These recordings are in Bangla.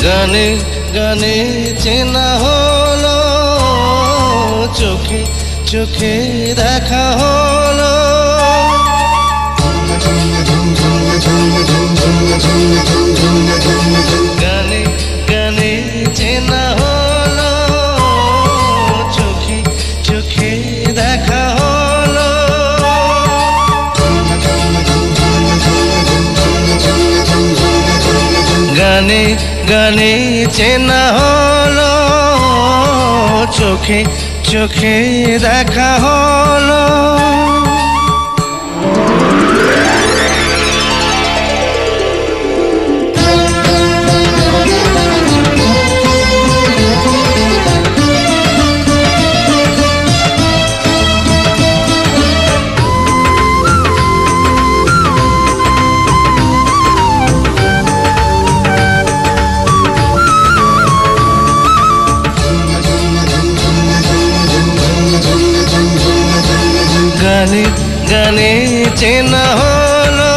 গানে গানে চেনা হলো, চোখে চোখে দেখা হলো। গানে গানে চেনা হলো, চোখে চোখে দেখা হলো। গানে গানে চেনা হলো, চোখে চোখে দেখা হলো। গানে গানে চেনা হলো,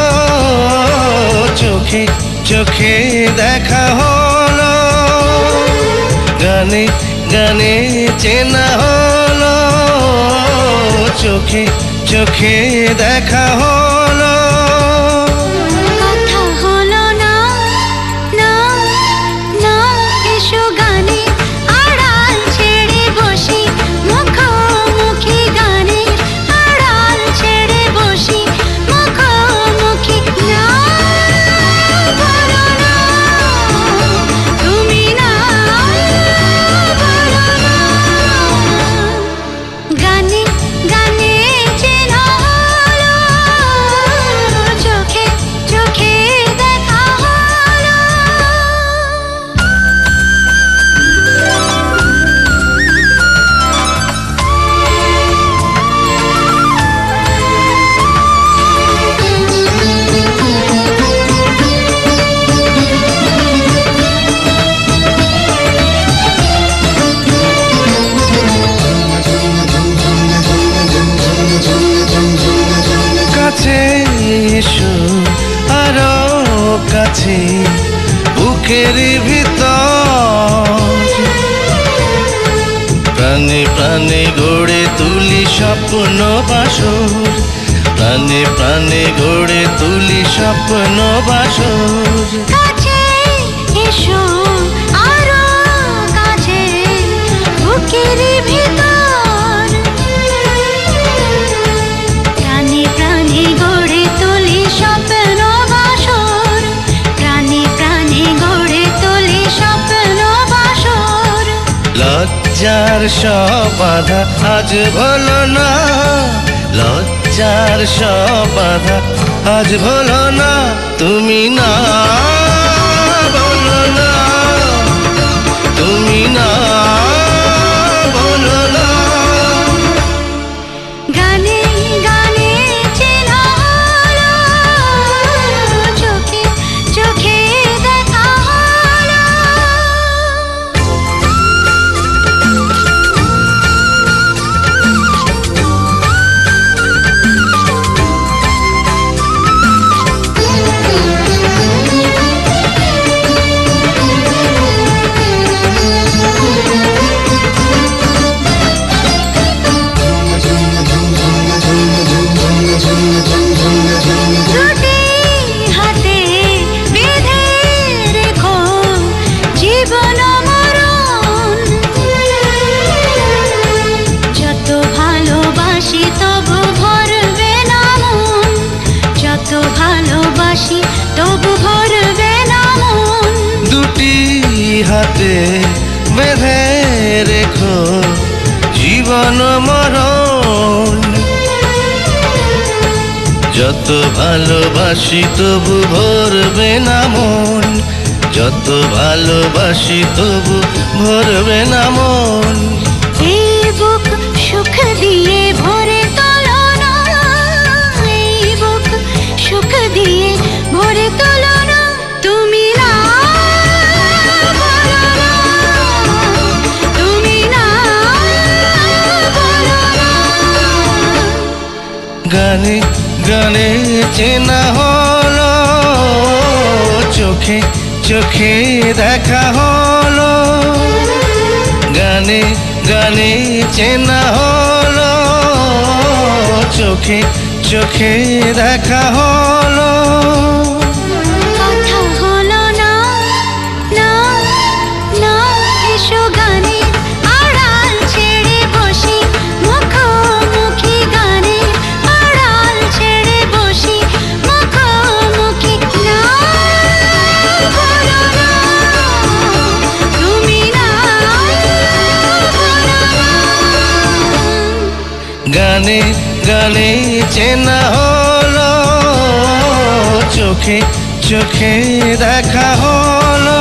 চোখে চোখে দেখা হলো। গানে গানে চেনা হলো, চোখে চোখে দেখা হলো। কথা হলো না না না, এসো গানে আড়াল ছেড়ে বসি, মুখোমুখি গানে আড়াল ছেড়ে বসি, মুখোমুখি। না বলো না তুমি, না বলো না। গানে গানে চেনা হলো, চোখে চোখে দেখা হলো। কাছে এসো আরো কাছে, বুকের ভিতর প্রাণে প্রাণে গড়ে তুলি স্বপ্ন বাসর। প্রাণে প্রাণে গড়ে তুলি স্বপ্ন বাসর। কাছে এসো আরো কাছে, বুকের ভিতর প্রাণে প্রাণে গড়ে তুলি স্বপ্ন বাসর। প্রাণে প্রাণে গড়ে তুলি স্বপ্ন বাসর। লজ্জার সব বাধা আজ ভুলো না, লজ্জার সব বাধা আজ ভুলো না। তুমি না বলো না, তুমি না বলো না। গানে গানে চেনা হলো, চোখে চোখে দেখা হলো। দুটি হাতে বেঁধে রেখো জীবন মরণ, যত ভালোবাসি তবু ভরবে না মন, যত ভালোবাসি তবু ভরবে না মন। দুটি হাতে বেঁধে রেখো জীবন মরণ, যত ভালোবাসি তবু ভরবে না মন, যত ভালোবাসি তবু ভরবে না মন। এই বুক সুখ দিয়ে ভরে তোলো না, এই বুক সুখ দিয়ে ভরে তোলো না। তুমি না বলো না, তুমি না বলো না। গানে গানে চেনা হলো, চোখে চোখে দেখা হলো, গানে গানে চেনা হলো, চোখে চোখে দেখা হলো। কথা হলো না, না, না, এসো গানের আড়াল ছেড়ে বসি, মুখোমুখি গানের আড়াল ছেড়ে বসি, মুখোমুখি। না, বলো না, তুমি না, বলো না। গানে গানে চেনা হলো, চোখে চোখে দেখা হলো।